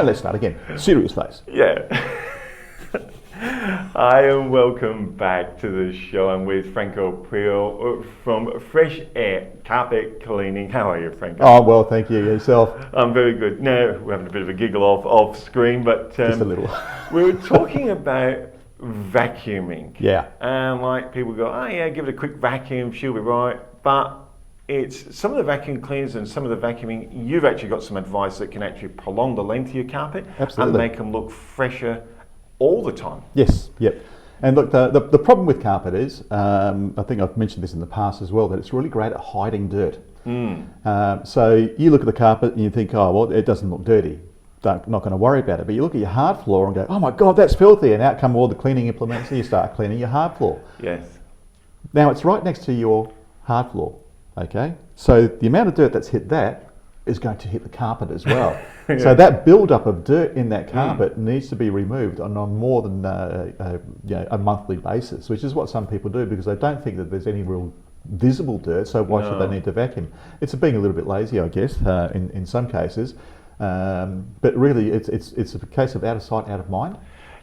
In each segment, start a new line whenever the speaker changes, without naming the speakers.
Let's start again. Serious face.
Yeah. Hi and welcome back to the show. I'm with Franco from Fresh Aire Carpet Cleaning. How are you, Franco?
Oh, well, thank you. Yourself?
I'm very good. Now, we're having a bit of a giggle off screen, but
just a little.
We were talking about vacuuming.
Yeah.
And like people go, oh yeah, give it a quick vacuum, she'll be right. But it's some of the vacuum cleaners and some of the vacuuming, you've actually got some advice that can actually prolong the length of your carpet.
Absolutely.
And make them look fresher all the time.
Yes, yep. And look, the problem with carpet is, I think I've mentioned this in the past as well, that it's really great at hiding dirt. So you look at the carpet and you think, oh, well, it doesn't look dirty. Not going to worry about it. But you look at your hard floor and go, oh my God, that's filthy. And out come all the cleaning implements and you start cleaning your hard floor.
Yes.
Now it's right next to your hard floor, okay? So the amount of dirt that's hit that is going to hit the carpet as well. Yeah. So that build-up of dirt in that carpet needs to be removed on more than a monthly basis, which is what some people do because they don't think that there's any real visible dirt, so why should they need to vacuum? It's being a little bit lazy, I guess, in some cases. But really, it's a case of out of sight, out of mind.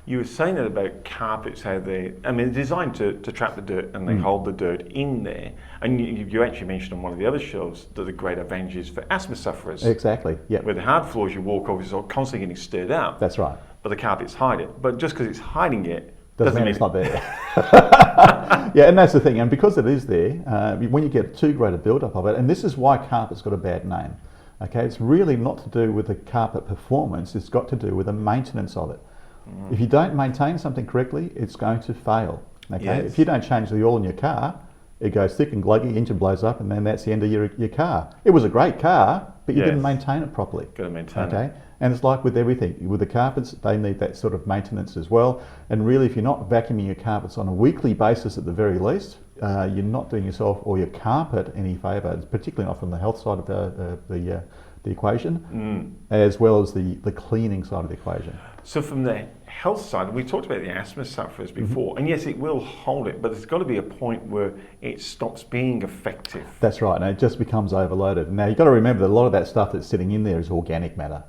You were saying that about carpets, how they're designed to trap the dirt and they hold the dirt in there. And you actually mentioned on one of the other shows that the great advantages for asthma sufferers.
Exactly, yeah.
Where the hard floors you walk over is constantly getting stirred up.
That's right.
But the carpets hide it. But just because it's hiding it,
doesn't mean it's not there. Yeah, and that's the thing. And because it is there, when you get too great a build-up of it, and this is why carpet's got a bad name. Okay, it's really not to do with the carpet performance, it's got to do with the maintenance of it. If you don't maintain something correctly, it's going to fail. Okay,
yes.
If you don't change the oil in your car, it goes thick and gluggy, engine blows up, and then that's the end of your car. It was a great car, but you didn't maintain it properly.
Got to maintain
it.
Okay,
and it's like with everything. With the carpets, they need that sort of maintenance as well. And really, if you're not vacuuming your carpets on a weekly basis at the very least, you're not doing yourself or your carpet any favour, particularly not from the health side of the equation, as well as the cleaning side of the equation.
So from the health side, we talked about the asthma sufferers before, and yes, it will hold it, but there's got to be a point where it stops being effective.
That's right, and it just becomes overloaded. Now you've got to remember that a lot of that stuff that's sitting in there is organic matter.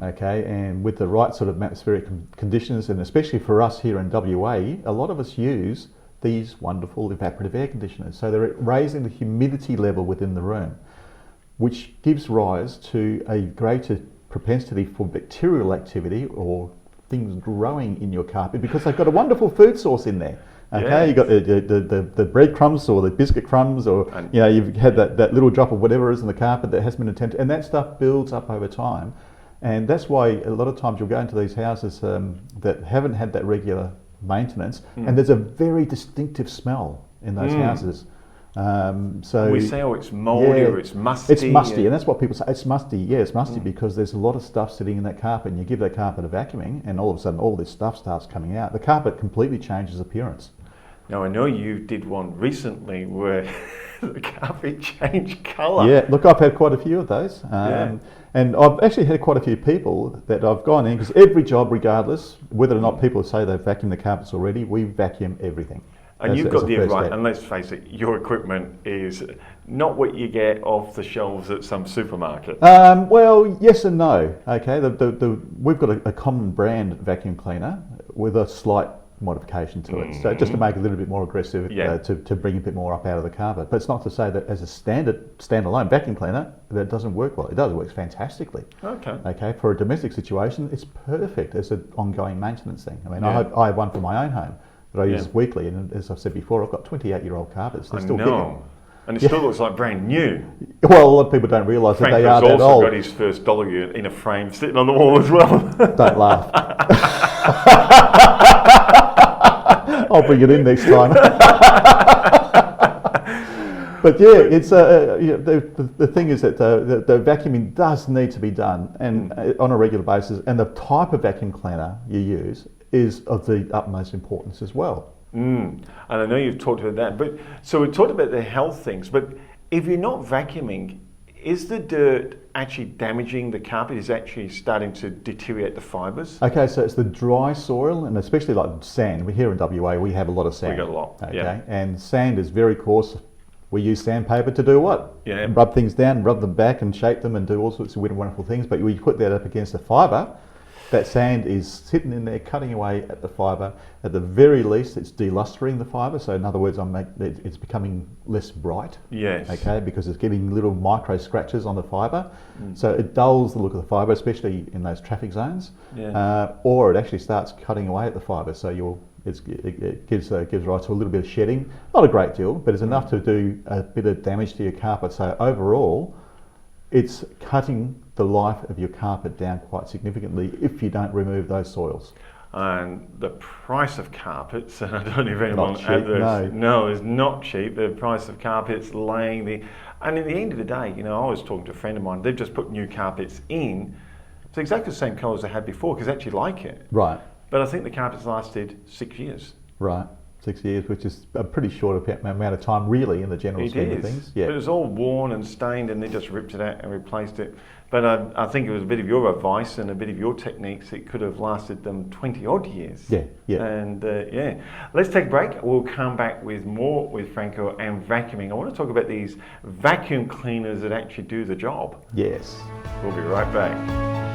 Okay, and with the right sort of atmospheric conditions, and especially for us here in WA, a lot of us use these wonderful evaporative air conditioners. So they're raising the humidity level within the room, which gives rise to a greater propensity for bacterial activity or things growing in your carpet because they've got a wonderful food source in there. Okay, you've got the breadcrumbs or the biscuit crumbs, or you've had that little drop of whatever is in the carpet that hasn't been attended, and that stuff builds up over time. And that's why a lot of times you'll go into these houses that haven't had that regular maintenance, and there's a very distinctive smell in those houses. So
we say, oh, it's mouldy or it's musty.
It's musty, and that's what people say. It's musty. Yeah, it's musty because there's a lot of stuff sitting in that carpet, and you give that carpet a vacuuming, and all of a sudden all this stuff starts coming out. The carpet completely changes appearance.
Now, I know you did one recently where the carpet changed colour.
Yeah, look, I've had quite a few of those. And I've actually had quite a few people that I've gone in, because every job, regardless, whether or not people say they've vacuumed the carpets already, we vacuum everything.
And you've got the right, and let's face it, your equipment is not what you get off the shelves at some supermarket.
Well, yes and no. Okay, we've got a common brand vacuum cleaner with a slight modification to it, so just to make it a little bit more aggressive, to bring a bit more up out of the carpet. But it's not to say that as a standalone vacuum cleaner that it doesn't work well. It does, it works fantastically. Okay, for a domestic situation, it's perfect as an ongoing maintenance thing. I mean, I have one for my own home that I use weekly, and as I've said before, I've got 28-year-old carpets. They're still kicking.
And it still looks like brand new.
Well, a lot of people don't realise that they are that old.
Frank's also got his first dollar in a frame sitting on the wall as well.
Don't laugh. I'll bring it in next time. But yeah, it's the thing is that the vacuuming does need to be done, and on a regular basis, and the type of vacuum cleaner you use is of the utmost importance as well.
And I know you've talked about that, but so we talked about the health things, but if you're not vacuuming, is the dirt actually damaging the carpet? Is it actually starting to deteriorate the fibres?
Okay, so it's the dry soil, and especially like sand. We're here in WA, we have a lot of sand.
We got a lot,
okay, and sand is very coarse. We use sandpaper to do what? Rub things down, rub them back and shape them and do all sorts of weird and wonderful things, but when you put that up against the fibre, That sand is sitting in there, cutting away at the fibre. At the very least, it's delustering the fibre. So in other words, it's becoming less bright.
Yes.
Okay, because it's getting little micro scratches on the fibre. So it dulls the look of the fibre, especially in those traffic zones.
Yeah.
Or it actually starts cutting away at the fibre. So it gives rise to a little bit of shedding. Not a great deal, but it's enough to do a bit of damage to your carpet. So overall, it's cutting the life of your carpet down quite significantly if you don't remove those soils.
And the price of carpets, and I don't know if anyone
Not cheap,
no, it's not cheap. The price of carpets, and at the end of the day, I was talking to a friend of mine. They've just put new carpets in. It's exactly the same colour as they had before because they actually like it.
Right.
But I think the carpets lasted 6 years.
Right. 6 years, which is a pretty short amount of time, really, in the general scheme of things.
Yeah. But it was all worn and stained, and they just ripped it out and replaced it. But I think it was a bit of your advice and a bit of your techniques. It could have lasted them 20 odd years.
Yeah, yeah.
And let's take a break. We'll come back with more with Franco and vacuuming. I want to talk about these vacuum cleaners that actually do the job.
Yes.
We'll be right back.